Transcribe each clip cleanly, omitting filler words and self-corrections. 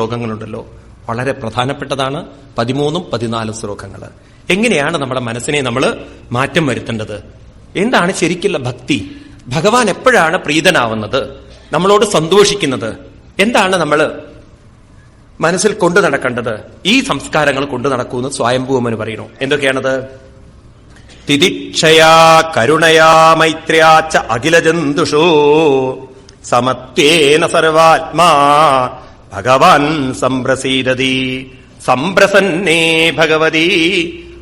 ശ്ലോകങ്ങളുണ്ടല്ലോ, വളരെ പ്രധാനപ്പെട്ടതാണ്. 13, 14 ശ്ലോകങ്ങൾ. എങ്ങനെയാണ് നമ്മുടെ മനസ്സിനെ നമ്മൾ മാറ്റം വരുത്തേണ്ടത്? എന്താണ് ശരിക്കുള്ള ഭക്തി? ഭഗവാൻ എപ്പോഴാണ് പ്രീതനാവുന്നത്, നമ്മളോട് സന്തോഷിക്കുന്നത്? എന്താണ് നമ്മൾ മനസ്സിൽ കൊണ്ടു നടക്കേണ്ടത്? ഈ സംസ്കാരങ്ങൾ കൊണ്ടു നടക്കൂന്ന് സ്വയംഭൂമന് പറയുന്നു. എന്തൊക്കെയാണത്? തിദിക്ഷയാ കരുണയാ മൈത്ര്യാച്ച അഖിലജന്തുഷോ സമത്വേന സർവാത്മാ ഭഗവാൻ സംപ്രസീദതി സംപ്രസന്നേ ഭഗവതി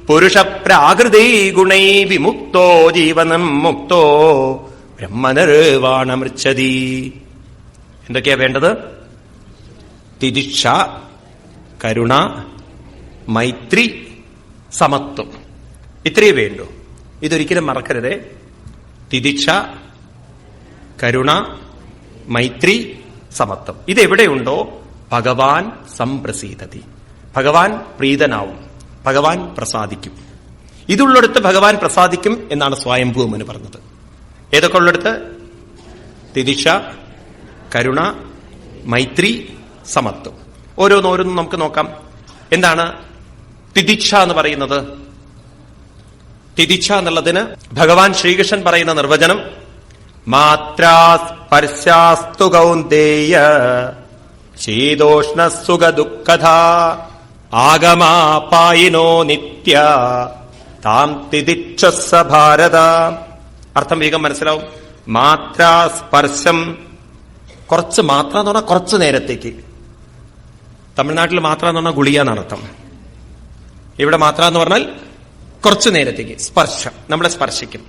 പുരുഷപ്രാകൃതൈ ഗുണൈ വിമുക്തോ ജീവനം മുക്തോ ബ്രഹ്മനിർവാണമൃച്ഛതി. എന്തൊക്കെയാ വേണ്ടത്? തിദിക്ഷ, കരുണ, മൈത്രി, സമത്വം. ഇത്രയേ വേണ്ടൂ. ഇതൊരിക്കലും മറക്കരുതേ. തിദിക്ഷ, കരുണ, മൈത്രി, സമത്വം. ഇതെവിടെയുണ്ടോ ഭഗവാൻ സംപ്രസീദതി, ഭഗവാൻ പ്രീതനാവും, ഭഗവാൻ പ്രസാദിക്കും. ഇതുള്ളിടത്ത് ഭഗവാൻ പ്രസാദിക്കും എന്നാണ് സ്വയംഭൂമന് പറഞ്ഞത്. ഏതൊക്കെ ഉള്ളിടത്ത്? തിദിക്ഷ, കരുണ, മൈത്രി, സമത്വം. ഓരോന്നോരോന്നും നമുക്ക് നോക്കാം. എന്താണ് തിദിക്ഷ എന്ന് പറയുന്നത്? തിദിക്ഷ എന്നുള്ളതിന് ഭഗവാൻ ശ്രീകൃഷ്ണൻ പറയുന്ന നിർവചനം മാത്രാ സ്പർശാസ്തു കൗന്ദേയ ശീതോഷ്ണ സുഖ ദുഃഖധ ആഗമാപായിനോ നിത്യ താം തിദിക്ഷസ ഭാരത. അർത്ഥം വേഗം മനസ്സിലാവും. മാത്രാ സ്പർശം, കുറച്ച് മാത്ര എന്ന് പറഞ്ഞാൽ കുറച്ചു നേരത്തേക്ക്. തമിഴ്നാട്ടിൽ മാത്ര എന്ന് പറഞ്ഞാൽ ഗുളിക എന്നാണ് അർത്ഥം. ഇവിടെ മാത്ര എന്ന് പറഞ്ഞാൽ കുറച്ചു നേരത്തേക്ക്. സ്പർശം, നമ്മളെ സ്പർശിക്കും.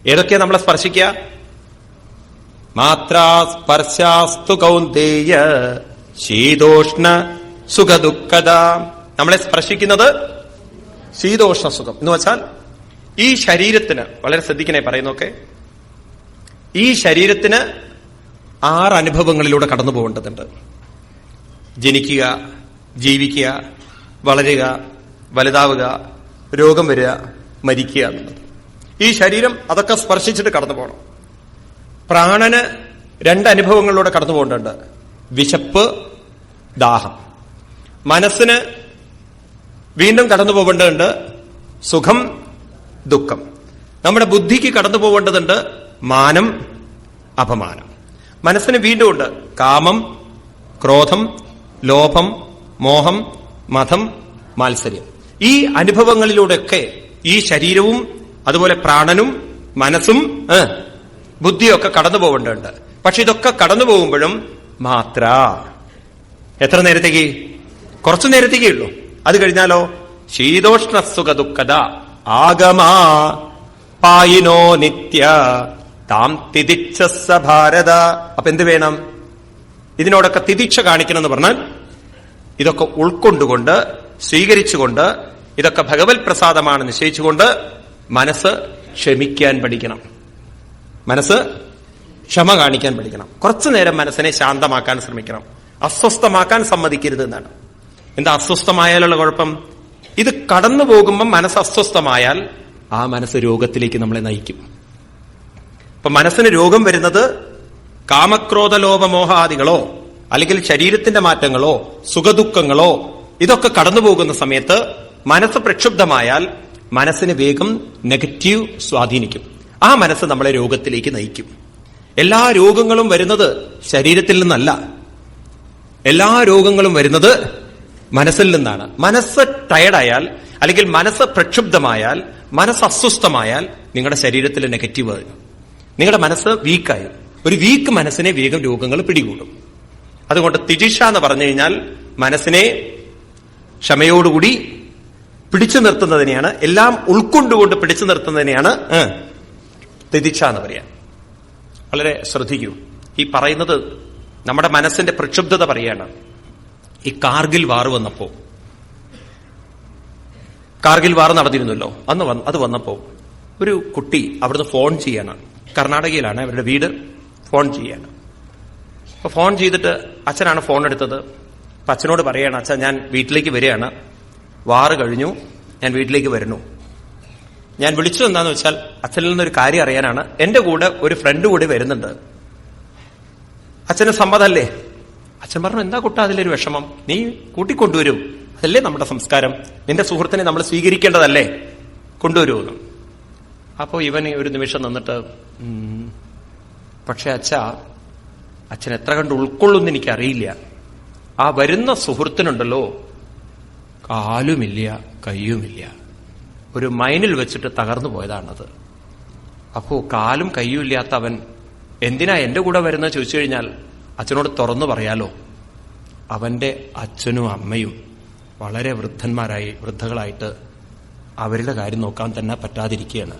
ഏതൊക്കെയാ നമ്മളെ സ്പർശിക്കുക? മാത്രാ സ്പർശാസ്തു കൗന്ദേയ ശീതോഷ്ണ സുഖ ദുഃഖത. നമ്മളെ സ്പർശിക്കുന്നത് ശീതോഷ്ണ സുഖം എന്ന് വെച്ചാൽ ഈ ശരീരത്തിന്, വളരെ ശ്രദ്ധിക്കണേ പറയുന്നൊക്കെ, ഈ ശരീരത്തിന് 6 അനുഭവങ്ങളിലൂടെ കടന്നു പോകേണ്ടതുണ്ട്. ജനിക്കുക, ജീവിക്കുക, വളരുക, വലുതാവുക, രോഗം വരിക, മരിക്കുക എന്നുള്ളത്. ഈ ശരീരം അതൊക്കെ സ്പർശിച്ചിട്ട് കടന്നു പോകണം. പ്രാണന് 2 അനുഭവങ്ങളിലൂടെ കടന്നു പോകേണ്ടതുണ്ട്. വിശപ്പ്, ദാഹം. മനസ്സിന് വീണ്ടും കടന്നു പോകേണ്ടതുണ്ട് സുഖം, ദുഃഖം. നമ്മുടെ ബുദ്ധിക്ക് കടന്നു പോകേണ്ടതുണ്ട് മാനം, അപമാനം. മനസ്സിന് വീണ്ടും ഉണ്ട് കാമം, ക്രോധം, ലോഭം, മോഹം, മതം, മാത്സര്യം. ഈ അനുഭവങ്ങളിലൂടെയൊക്കെ ഈ ശരീരവും അതുപോലെ പ്രാണനും മനസ്സും ബുദ്ധിയൊക്കെ കടന്നു പോകേണ്ടതുണ്ട്. പക്ഷെ ഇതൊക്കെ കടന്നു പോകുമ്പോഴും മാത്ര എത്ര നേരത്തേക്ക്? കുറച്ചു നേരത്തേക്കേ ഉള്ളൂ. അത് കഴിഞ്ഞാലോ ശീതോഷ്ണ സുഖ ദുഃഖത ആഗമാ പായിനോ നിത്യ താം തിദിക്ഷസ ഭാരത. അപ്പൊ എന്ത് വേണം? ഇതിനോടൊക്കെ തിദിക്ഷ കാണിക്കണം എന്ന് പറഞ്ഞാൽ ഇതൊക്കെ ഉൾക്കൊണ്ടുകൊണ്ട്, സ്വീകരിച്ചുകൊണ്ട്, ഇതൊക്കെ ഭഗവത് പ്രസാദമാണ് നിശ്ചയിച്ചുകൊണ്ട് മനസ്സ് ക്ഷമിക്കാൻ പഠിക്കണം. മനസ്സ് ക്ഷമ കാണിക്കാൻ പഠിക്കണം. കുറച്ചു നേരം മനസ്സിനെ ശാന്തമാക്കാൻ ശ്രമിക്കണം. അസ്വസ്ഥമാക്കാൻ സമ്മതിക്കരുത് എന്നാണ്. എന്താ അസ്വസ്ഥമായാലുള്ള കുഴപ്പം? ഇത് കടന്നു പോകുമ്പോൾ മനസ്സ് അസ്വസ്ഥമായാൽ ആ മനസ്സ് രോഗത്തിലേക്ക് നമ്മളെ നയിക്കും. അപ്പൊ മനസ്സിന് രോഗം വരുന്നത് കാമക്രോധ ലോപമോഹാദികളോ അല്ലെങ്കിൽ ശരീരത്തിന്റെ മാറ്റങ്ങളോ സുഖദുഃഖങ്ങളോ ഇതൊക്കെ കടന്നു പോകുന്ന സമയത്ത് മനസ്സ് പ്രക്ഷുബ്ധമായാൽ മനസ്സിന് വേഗം നെഗറ്റീവ് സ്വാധീനിക്കും. ആ മനസ്സ് നമ്മളെ രോഗത്തിലേക്ക് നയിക്കും. എല്ലാ രോഗങ്ങളും വരുന്നത് ശരീരത്തിൽ നിന്നല്ല. എല്ലാ രോഗങ്ങളും വരുന്നത് മനസ്സിൽ നിന്നാണ്. മനസ്സ് ടയർഡായാൽ അല്ലെങ്കിൽ മനസ്സ് പ്രക്ഷുബ്ധമായാൽ, മനസ്സ് അസ്വസ്ഥമായാൽ നിങ്ങളുടെ ശരീരത്തിൽ നെഗറ്റീവ് വരും. നിങ്ങളുടെ മനസ്സ് വീക്കായി. ഒരു വീക്ക് മനസ്സിനെ വേഗം രോഗങ്ങൾ പിടികൂടും. അതുകൊണ്ട് തിദിക്ഷ എന്ന് പറഞ്ഞു കഴിഞ്ഞാൽ മനസ്സിനെ ക്ഷമയോടുകൂടി പിടിച്ചു നിർത്തുന്നതിനെയാണ്, എല്ലാം ഉൾക്കൊണ്ടുകൊണ്ട് പിടിച്ചു നിർത്തുന്നതിനെയാണ് തിദിക്ഷ എന്ന് പറയാം. വളരെ ശ്രദ്ധിക്കൂ. ഈ പറയുന്നത് നമ്മുടെ മനസ്സിന്റെ പ്രക്ഷുബ്ധത പറയാണ്. ഈ കാർഗിൽ വാർ വന്നപ്പോ, കാർഗിൽ വാർ നടന്നിരുന്നല്ലോ, അത് വന്നപ്പോ ഒരു കുട്ടി അവിടുന്ന് ഫോൺ ചെയ്യാണ്. കർണാടകയിലാണ് അവരുടെ വീട്. ഫോൺ ചെയ്യാണ്. അപ്പൊ ഫോൺ ചെയ്തിട്ട് അച്ഛനാണ് ഫോൺ എടുത്തത്. അപ്പൊ അച്ഛനോട് പറയാണ്, അച്ഛൻ ഞാൻ വീട്ടിലേക്ക് വരികയാണ്, വാറ് കഴിഞ്ഞു, ഞാൻ വീട്ടിലേക്ക് വരുന്നു. ഞാൻ വിളിച്ചത് എന്താന്ന് വെച്ചാൽ അച്ഛനിൽ നിന്നൊരു കാര്യം അറിയാനാണ്. എന്റെ കൂടെ ഒരു ഫ്രണ്ട് കൂടി വരുന്നുണ്ട്. അച്ഛന് സമ്മതമല്ലേ? അച്ഛൻ പറഞ്ഞു, എന്താ കുട്ടാ അതിലൊരു വിഷമം, നീ കൂട്ടിക്കൊണ്ടുവരും, അതല്ലേ നമ്മുടെ സംസ്കാരം, നിന്റെ സുഹൃത്തിനെ നമ്മൾ സ്വീകരിക്കേണ്ടതല്ലേ, കൊണ്ടുവരുമെന്ന്. അപ്പോ ഇവന് ഒരു നിമിഷം നിന്നിട്ട്, പക്ഷെ അച്ഛൻ എത്ര കണ്ട് ഉൾക്കൊള്ളുമെന്ന് എനിക്കറിയില്ല. ആ വരുന്ന സുഹൃത്തിനുണ്ടല്ലോ, കാലുമില്ല കയ്യുമില്ല, ഒരു മൈനിൽ വെച്ചിട്ട് തകർന്നു പോയതാണത്. അപ്പോ കാലും കയ്യും ഇല്ലാത്ത അവൻ എന്തിനാ എന്റെ കൂടെ വരുന്നത് ചോദിച്ചു കഴിഞ്ഞാൽ അച്ഛനോട് തുറന്നു പറയാലോ, അവന്റെ അച്ഛനും അമ്മയും വളരെ വൃദ്ധകളായിട്ട് അവരുടെ കാര്യം നോക്കാൻ തന്നെ പറ്റാതിരിക്കുകയാണ്.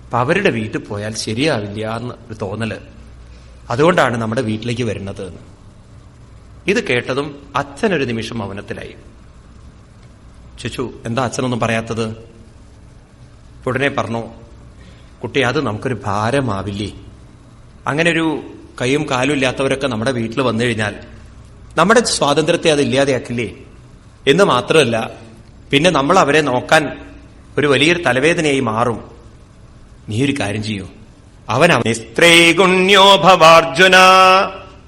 അപ്പൊ അവരുടെ വീട്ടിൽ പോയാൽ ശരിയാവില്ല എന്ന് ഒരു തോന്നല്, അതുകൊണ്ടാണ് നമ്മുടെ വീട്ടിലേക്ക് വരുന്നത് എന്ന്. ഇത് കേട്ടതും അച്ഛനൊരു നിമിഷം മൗനത്തിലായി. ചോദിച്ചു, എന്താ അച്ഛനൊന്നും പറയാത്തത്? ഉടനെ പറഞ്ഞു, കുട്ടി, അത് നമുക്കൊരു ഭാരമാവില്ലേ? അങ്ങനെ ഒരു കൈയും കാലും ഇല്ലാത്തവരൊക്കെ നമ്മുടെ വീട്ടിൽ വന്നു കഴിഞ്ഞാൽ നമ്മുടെ സ്വാതന്ത്ര്യത്തെ അത് ഇല്ലാതെയാക്കില്ലേ? എന്ന് മാത്രമല്ല, പിന്നെ നമ്മൾ അവരെ നോക്കാൻ ഒരു വലിയൊരു തലവേദനയായി മാറും. നീ ഒരു കാര്യം ചെയ്യൂ, അവൻ നിസ്ത്രൈഗുണ്യോ ഭവാർജുന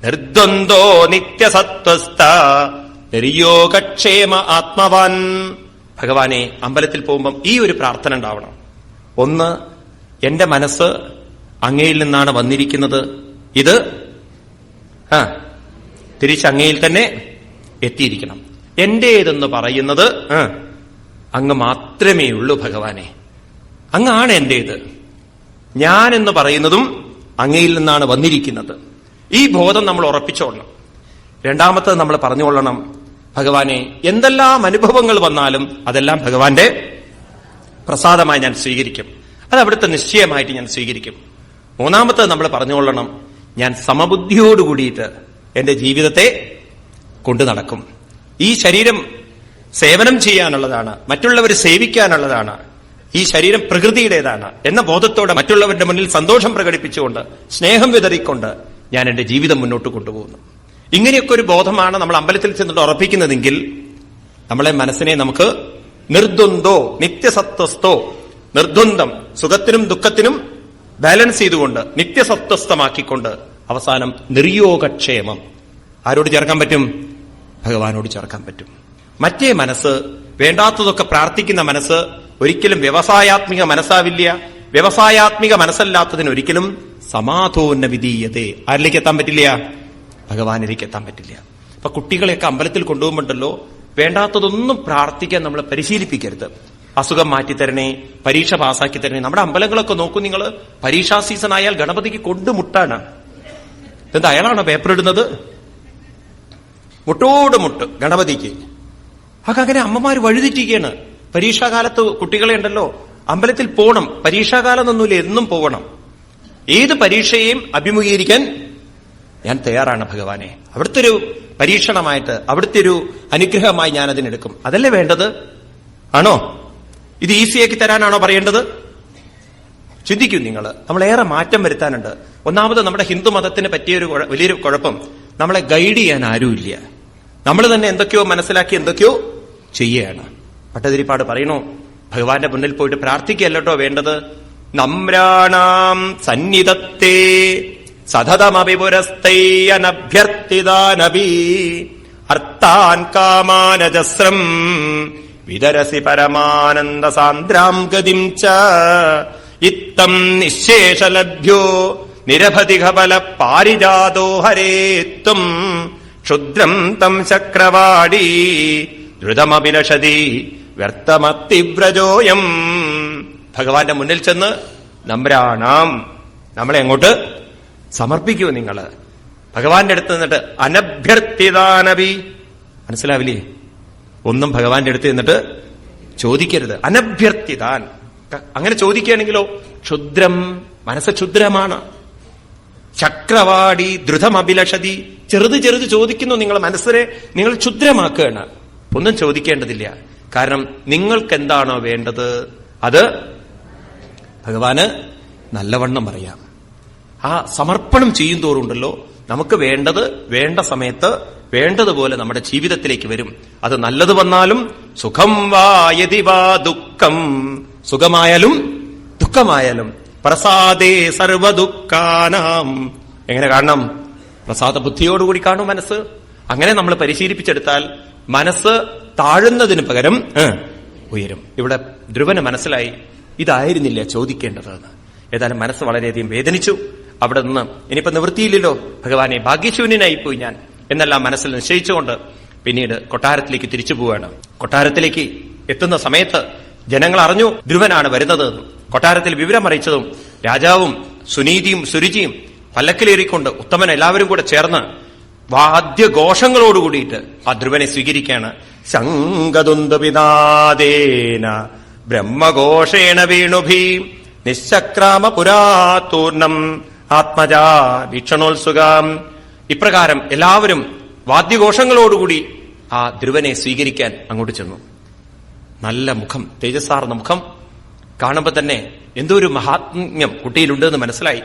നിർദ്വന്ദ്വോ നിത്യസത്വസ്ഥ നിർയോഗക്ഷേമ ആത്മവാൻ. ഭഗവാനെ, അമ്പലത്തിൽ പോകുമ്പം ഈ ഒരു പ്രാർത്ഥന ഉണ്ടാവണം. ഒന്ന്, എന്റെ മനസ്സ് അങ്ങയിൽ നിന്നാണ് വന്നിരിക്കുന്നത്, ഇത് തിരിച്ചങ്ങയിൽ തന്നെ എത്തിയിരിക്കണം. എന്റേതെന്ന് പറയുന്നത് അങ്ങ് മാത്രമേ ഉള്ളൂ ഭഗവാനെ, അങ്ങാണ് എന്റേത്. ഞാൻ എന്ന് പറയുന്നതും അങ്ങയിൽ നിന്നാണ് വന്നിരിക്കുന്നത്. ഈ ബോധം നമ്മൾ ഉറപ്പിച്ചോളണം. രണ്ടാമത്തത് നമ്മൾ പറഞ്ഞുകൊള്ളണം, ഭഗവാനെ, എന്തെല്ലാം അനുഭവങ്ങൾ വന്നാലും അതെല്ലാം ഭഗവാന്റെ പ്രസാദമായി ഞാൻ സ്വീകരിക്കും, അത് അവിടുത്തെ നിശ്ചയമായിട്ട് ഞാൻ സ്വീകരിക്കും. മൂന്നാമത്തത് നമ്മൾ പറഞ്ഞുകൊള്ളണം, ഞാൻ സമബുദ്ധിയോടുകൂടിയിട്ട് എന്റെ ജീവിതത്തെ കൊണ്ടു നടക്കും. ഈ ശരീരം സേവനം ചെയ്യാനുള്ളതാണ്, മറ്റുള്ളവരെ സേവിക്കാനുള്ളതാണ്, ഈ ശരീരം പ്രകൃതിയുടേതാണ് എന്ന ബോധത്തോടെ മറ്റുള്ളവരുടെ മുന്നിൽ സന്തോഷം പ്രകടിപ്പിച്ചുകൊണ്ട് സ്നേഹം വിതറിക്കൊണ്ട് ഞാൻ എന്റെ ജീവിതം മുന്നോട്ട് കൊണ്ടുപോകുന്നു. ഇങ്ങനെയൊക്കെ ഒരു ബോധമാണ് നമ്മൾ അമ്പലത്തിൽ ചെന്നിട്ട് ഉറപ്പിക്കുന്നതെങ്കിൽ നമ്മളെ മനസ്സിനെ നമുക്ക് നിർദ്വന്ദ്വോ നിത്യസത്വസ്ഥോ, നിർദ്വന്ദ്വം സുഖത്തിനും ദുഃഖത്തിനും ബാലൻസ് ചെയ്തുകൊണ്ട് നിത്യസത്വസ്ഥമാക്കിക്കൊണ്ട് അവസാനം നിർയോഗക്ഷേമം ആരോട് ചേർക്കാൻ പറ്റും? ഭഗവാനോട് ചേർക്കാൻ പറ്റും. മറ്റേ മനസ്സ്, വേണ്ടാത്തതൊക്കെ പ്രാർത്ഥിക്കുന്ന മനസ്സ് ഒരിക്കലും വ്യവസായാത്മിക മനസ്സാവില്ല. വ്യവസായാത്മിക മനസ്സല്ലാത്തതിന് ഒരിക്കലും സമാധോന്ന വിധീയതേ ആരിലേക്ക് എത്താൻ പറ്റില്ല? ഭഗവാനിലേക്ക് എത്താൻ പറ്റില്ല. അപ്പൊ കുട്ടികളെയൊക്കെ അമ്പലത്തിൽ കൊണ്ടുപോകുമ്പോണ്ടല്ലോ, വേണ്ടാത്തതൊന്നും പ്രാർത്ഥിക്കാൻ നമ്മൾ പരിശീലിപ്പിക്കരുത്. അസുഖം മാറ്റിത്തരണേ, പരീക്ഷ പാസ്സാക്കി തരണേ. നമ്മുടെ അമ്പലങ്ങളൊക്കെ നോക്കൂ നിങ്ങൾ, പരീക്ഷാ സീസൺ ആയാൽ ഗണപതിക്ക് കൊണ്ടുമുട്ടാണ്. എന്താ, അയാളാണോ പേപ്പർ ഇടുന്നത്? മുട്ടോട് മുട്ട് ഗണപതിക്ക്. അങ്ങനെ അമ്മമാര് വഴിതെറ്റിക്കുകയാണ്. പരീക്ഷാകാലത്ത് കുട്ടികളെ ഉണ്ടല്ലോ, അമ്പലത്തിൽ പോകണം, പരീക്ഷാകാലം എന്നൊന്നുമില്ല, എന്നും പോകണം. ഏത് പരീക്ഷയെയും അഭിമുഖീകരിക്കാൻ ഞാൻ തയ്യാറാണ് ഭഗവാനെ. അവിടുത്തെ ഒരു പരീക്ഷണമായിട്ട്, അവിടുത്തെ ഒരു അനുഗ്രഹമായി ഞാൻ അതിനെടുക്കും. അതല്ലേ വേണ്ടത്? ആണോ? ഇത് ഈസിയാക്കി തരാനാണോ പറയേണ്ടത്? ചിന്തിക്കും നിങ്ങൾ. നമ്മളേറെ മാറ്റം വരുത്താനുണ്ട്. ഒന്നാമത്, നമ്മുടെ ഹിന്ദു മതത്തിന് പറ്റിയൊരു വലിയൊരു കുഴപ്പം, നമ്മളെ ഗൈഡ് ചെയ്യാൻ ആരുമില്ല. നമ്മൾ തന്നെ എന്തൊക്കെയോ മനസ്സിലാക്കി എന്തൊക്കെയോ ചെയ്യുകയാണ്. ഭട്ടതിരിപ്പാട് പറയണു, ഭഗവാന്റെ മുന്നിൽ പോയിട്ട് പ്രാർത്ഥിക്കുകയല്ലോ വേണ്ടത്. നമ്രാണാം സന്നിധത്തെ സതതമഭിപുരസ്ഥൈ അനഭ്യർത്ഥിതാനഭി അർത്ഥാൻ കാമാനജസ്രം വിതരസി പരമാനന്ദ സാന്ദ്രാം ഗതിം ച ഇത്തം നിശേഷലഭ്യോ നിരവധികബല പാരിജാതോ ഹരേത്വം ക്ഷുദ്രം തം ചക്രവാടി ദ്രുതമഭിലഷതി വ്യർത്ഥമത്തിവ്രജോയം. ഭഗവാന്റെ മുന്നിൽ ചെന്ന് നമ്രാണാം, നമ്മളെ എങ്ങോട്ട് സമർപ്പിക്കൂ നിങ്ങൾ. ഭഗവാന്റെ അടുത്ത് നിന്നിട്ട് അനഭ്യർത്ഥിതാനഭി, മനസ്സിലാവില്ലേ? ഒന്നും ഭഗവാന്റെ അടുത്ത് നിന്നിട്ട് ചോദിക്കരുത്. അനഭ്യർത്ഥിതാൻ, അങ്ങനെ ചോദിക്കുകയാണെങ്കിലോ ക്ഷുദ്രം, മനസ്സ് ക്ഷുദ്രമാണ്. ചക്രവാടി ദ്രുതമഭിലഷതി, ചെറുത് ചോദിക്കുന്നു. നിങ്ങൾ മനസ്സിനെ നിങ്ങൾ ക്ഷുദ്രമാക്കുകയാണ്. ഒന്നും ചോദിക്കേണ്ടതില്ല. കാരണം നിങ്ങൾക്ക് എന്താണോ വേണ്ടത് അത് ഭഗവാന് നല്ലവണ്ണം അറിയാം. ആ സമർപ്പണം ചെയ്യും തോറുണ്ടല്ലോ, നമുക്ക് വേണ്ടത് വേണ്ട സമയത്ത് വേണ്ടതുപോലെ നമ്മുടെ ജീവിതത്തിലേക്ക് വരും. അത് നല്ലത് വന്നാലും സുഖം വായതി വാ ദുഃഖം, സുഖമായാലും ദുഃഖമായാലും പ്രസാദേ സർവദുഃഖാനാം. എങ്ങനെ കാണണം? പ്രസാദ ബുദ്ധിയോടുകൂടി കാണും മനസ്സ്. അങ്ങനെ നമ്മൾ പരിശീലിപ്പിച്ചെടുത്താൽ മനസ്സ് താഴുന്നതിന് പകരം ഉയരും. ഇവിടെ ധ്രുവന് മനസ്സിലായി ഇതായിരുന്നില്ല ചോദിക്കേണ്ടതെന്ന്. ഏതായാലും മനസ്സ് വളരെയധികം വേദനിച്ചു. അവിടെ നിന്ന് ഇനിയിപ്പോ നിവൃത്തിയില്ലല്ലോ, ഭഗവാനെ ഭാഗ്യശൂന്യനായിപ്പോയി ഞാൻ എന്നെല്ലാം മനസ്സിൽ നിശ്ചയിച്ചുകൊണ്ട് പിന്നീട് കൊട്ടാരത്തിലേക്ക് തിരിച്ചു പോവുകയാണ്. കൊട്ടാരത്തിലേക്ക് എത്തുന്ന സമയത്ത് ജനങ്ങൾ അറിഞ്ഞു ധ്രുവനാണ് വരുന്നത്. കൊട്ടാരത്തിൽ വിവരം അറിയിച്ചതും രാജാവും സുനീതിയും സുരുചിയും പല്ലക്കിലേറിക്കൊണ്ട് ഉത്തമൻ എല്ലാവരും കൂടെ ചേർന്ന് വാദ്യഘോഷങ്ങളോടുകൂടിയിട്ട് ആ ധ്രുവനെ സ്വീകരിക്കുകയാണ്. ശങ്കദുന്ദപിതാദേന ബ്രഹ്മഘോഷേണ വേണുഭീ നിശ്ചക്രാമ പുരാതൂർണം ആത്മജാ വീക്ഷണോത്സുകാം. ഇപ്രകാരം എല്ലാവരും വാദ്യഘോഷങ്ങളോടുകൂടി ആ ധ്രുവനെ സ്വീകരിക്കാൻ അങ്ങോട്ട് ചെന്നു. നല്ല മുഖം, തേജസ്സാർന്ന മുഖം കാണുമ്പോൾ തന്നെ എന്തോ ഒരു മഹാത്മ്യം കുട്ടിയിലുണ്ടെന്ന് മനസ്സിലായി.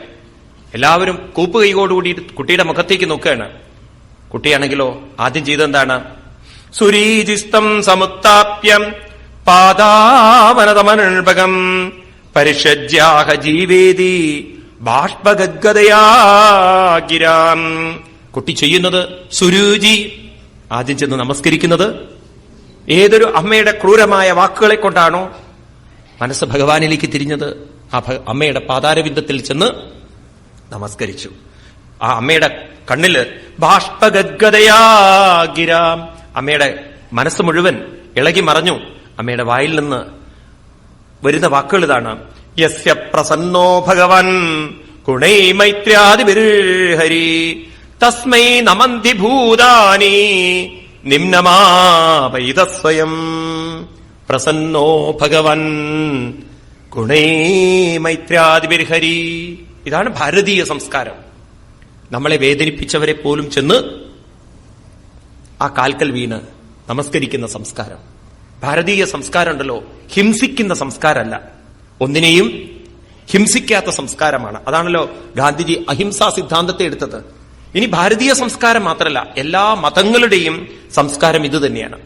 എല്ലാവരും കൂപ്പുകൈകോടുകൂടി കുട്ടിയുടെ മുഖത്തേക്ക് നോക്കുകയാണ്. കുട്ടിയാണെങ്കിലോ ആദ്യം ചെയ്തെന്താണ്? സുരീജിസ്തം സമുത്താപ്യം പാദാവനതമനുൽപകം പരിഷജ്യാഹ ജീവേദി ബാഷ്പഗദ്ഗതയാഗിരാം. കുട്ടി ചെയ്യുന്നത് സുരുചി. ആദ്യം ചെന്ന് നമസ്കരിക്കുന്നത് ഏതൊരു അമ്മയുടെ ക്രൂരമായ വാക്കുകളെ കൊണ്ടാണോ മനസ്സ് ഭഗവാനിലേക്ക് തിരിഞ്ഞത്, ആ അമ്മയുടെ പാതാരവിന്ദത്തിൽ ചെന്ന് നമസ്കരിച്ചു. ആ അമ്മയുടെ കണ്ണില് ബാഷ്പഗദ്ഗതയാഗിരാം. അമ്മയുടെ മനസ്സ് മുഴുവൻ ഇളകി മറഞ്ഞു. അമ്മയുടെ വായിൽ നിന്ന് വരുന്ന വാക്കുകൾ ഇതാണ്: യസ്യ പ്രസന്നോ ഭഗവൻ ഗുണൈ മൈത്ര്യാദിഭിർഹരി തസ്മൈ നമന്തി ഭൂതാനി നിമ്നമാപൈതസ്വയം. പ്രസന്നോ ഭഗവൻ ഗുണൈ മൈത്ര്യാദിഭിർഹരി. ഇതാണ് ഭാരതീയ സംസ്കാരം. നമ്മളെ വേദനിപ്പിച്ചവരെ പോലും ചെന്ന് ആ കാൽക്കൽ വീണ് നമസ്കരിക്കുന്ന സംസ്കാരം. ഭാരതീയ സംസ്കാരം ഉണ്ടല്ലോ, ഹിംസിക്കുന്ന സംസ്കാരമല്ല, ഒന്നിനെയും ഹിംസിക്കാത്ത സംസ്കാരമാണ്. അതാണല്ലോ ഗാന്ധിജി അഹിംസാ സിദ്ധാന്തത്തെ എടുത്തത്. ഇനി ഭാരതീയ സംസ്കാരം മാത്രമല്ല, എല്ലാ മതങ്ങളുടെയും സംസ്കാരം ഇത് തന്നെയാണ്.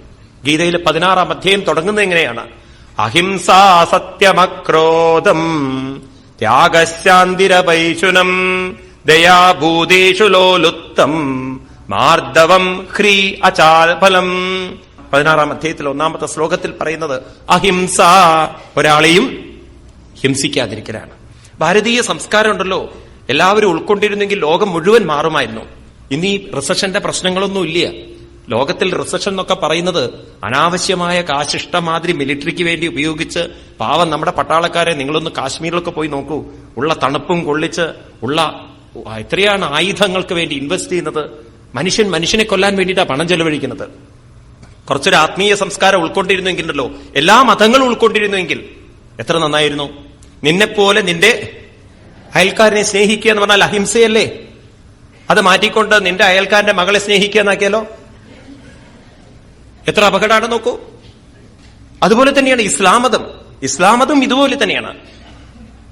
ഗീതയിൽ 16-ാം അധ്യായം തുടങ്ങുന്നത് എങ്ങനെയാണ്? അഹിംസാ സത്യമക്രോധം ത്യാഗശാന്തിരപൈശുനം ദയാഭൂതേഷു ലോലുപ്തം മാർദ്ദവം ഹ്രീ അചാൽഫലം. 16-ാം അധ്യായത്തിൽ 1-ാമത്തെ ശ്ലോകത്തിൽ പറയുന്നത് അഹിംസ, ഒരാളെയും ഹിംസിക്കാതിരിക്കലാണ്. ഭാരതീയ സംസ്കാരം ഉണ്ടല്ലോ, എല്ലാവരും ഉൾക്കൊണ്ടിരുന്നെങ്കിൽ ലോകം മുഴുവൻ മാറുമായിരുന്നു. ഇന്ന് ഈ റിസഷന്റെ പ്രശ്നങ്ങളൊന്നും ഇല്ല. ലോകത്തിൽ റിസഷൻ എന്നൊക്കെ പറയുന്നത് അനാവശ്യമായ കാശിഷ്ടമാതിരി മിലിറ്ററിക്ക് വേണ്ടി ഉപയോഗിച്ച് പാവം നമ്മുടെ പട്ടാളക്കാരെ, നിങ്ങളൊന്ന് കാശ്മീരിലൊക്കെ പോയി നോക്കൂ, ഉള്ള തണുപ്പും കൊള്ളിച്ച് ഉള്ള എത്രയാണ് ആയുധങ്ങൾക്ക് വേണ്ടി ഇൻവെസ്റ്റ് ചെയ്യുന്നത്. മനുഷ്യനെ കൊല്ലാൻ വേണ്ടിയിട്ടാണ് പണം ചെലവഴിക്കുന്നത്. കുറച്ചൊരു ആത്മീയ സംസ്കാരം ഉൾക്കൊണ്ടിരുന്നെങ്കിലല്ലോ, എല്ലാ മതങ്ങളും ഉൾക്കൊണ്ടിരുന്നെങ്കിൽ എത്ര നന്നായിരുന്നു. നിന്നെപ്പോലെ നിന്റെ അയൽക്കാരനെ സ്നേഹിക്കുക എന്ന് പറഞ്ഞാൽ അഹിംസയല്ലേ? അത് മാറ്റിക്കൊണ്ട് നിന്റെ അയൽക്കാരന്റെ മകളെ സ്നേഹിക്കുക എന്നാക്കിയാലോ എത്ര അപകടമാണ് നോക്കൂ. അതുപോലെ തന്നെയാണ് ഇസ്ലാമതം. ഇസ്ലാമതം ഇതുപോലെ തന്നെയാണ്.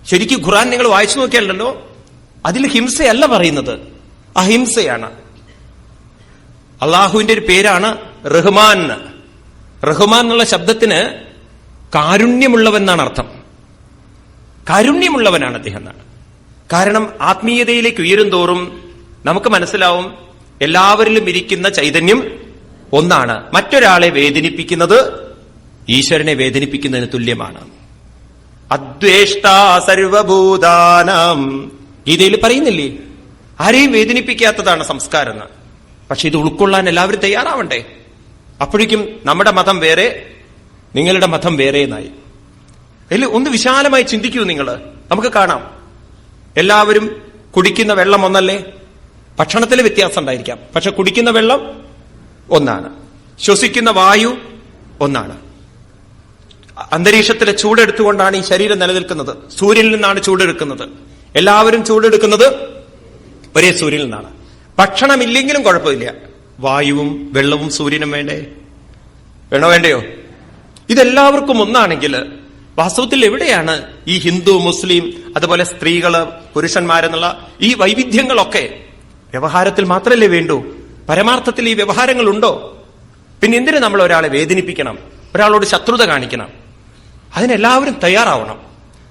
ശരിക്കും ഖുർആൻ നിങ്ങൾ വായിച്ചു നോക്കിയാലല്ലോ, അതിൽ ഹിംസയല്ല പറയുന്നത്, അഹിംസയാണ്. അള്ളാഹുവിന്റെ ഒരു പേരാണ് റഹ്മാൻ. റഹ്മാൻ എന്നുള്ള ശബ്ദത്തിന് കാരുണ്യമുള്ളവൻ എന്നാണ് അർത്ഥം. കാരുണ്യമുള്ളവനാണ് അദ്ദേഹം എന്നാണ്. കാരണം ആത്മീയതയിലേക്ക് ഉയരും തോറും നമുക്ക് മനസ്സിലാവും എല്ലാവരിലും ഇരിക്കുന്ന ചൈതന്യം ഒന്നാണ്. മറ്റൊരാളെ വേദനിപ്പിക്കുന്നത് ഈശ്വരനെ വേദനിപ്പിക്കുന്നതിന് തുല്യമാണ്. അദ്വേഷ്ടാ സർവഭൂതാനാം. ഗീതയിൽ പറയുന്നില്ലേ, ആരെയും വേദനിപ്പിക്കാത്തതാണ് സംസ്കാരം എന്ന്. പക്ഷെ ഇത് ഉൾക്കൊള്ളാൻ എല്ലാവരും തയ്യാറാവണ്ടേ? അപ്പോഴേക്കും നമ്മുടെ മതം വേറെ, നിങ്ങളുടെ മതം വേറെ എന്നായി. അതിൽ ഒന്ന് വിശാലമായി ചിന്തിക്കൂ നിങ്ങൾ. നമുക്ക് കാണാം, എല്ലാവരും കുടിക്കുന്ന വെള്ളം ഒന്നല്ലേ? ഭക്ഷണത്തിൽ വ്യത്യാസം ഉണ്ടായിരിക്കാം, പക്ഷെ കുടിക്കുന്ന വെള്ളം ഒന്നാണ്. ശ്വസിക്കുന്ന വായു ഒന്നാണ്. അന്തരീക്ഷത്തിലെ ചൂടെടുത്തുകൊണ്ടാണ് ഈ ശരീരം നിലനിൽക്കുന്നത്. സൂര്യനിൽ നിന്നാണ് ചൂടെടുക്കുന്നത്. എല്ലാവരും ചൂടെടുക്കുന്നത് ഒരേ സൂര്യനിൽ നിന്നാണ്. ഭക്ഷണമില്ലെങ്കിലും കുഴപ്പമില്ല, വായുവും വെള്ളവും സൂര്യനും വേണ്ടേ? വേണോ വേണ്ടയോ? ഇതെല്ലാവർക്കും ഒന്നാണെങ്കിൽ വാസ്തവത്തിൽ എവിടെയാണ് ഈ ഹിന്ദു, മുസ്ലിം, അതുപോലെ സ്ത്രീകള്, പുരുഷന്മാരെന്നുള്ള ഈ വൈവിധ്യങ്ങളൊക്കെ വ്യവഹാരത്തിൽ മാത്രമല്ലേ വേണ്ടൂ? പരമാർത്ഥത്തിൽ ഈ വ്യവഹാരങ്ങളുണ്ടോ? പിന്നെ എന്തിനു നമ്മൾ ഒരാളെ വേദനിപ്പിക്കണം, ഒരാളോട് ശത്രുത കാണിക്കണം? അതിനെല്ലാവരും തയ്യാറാവണം.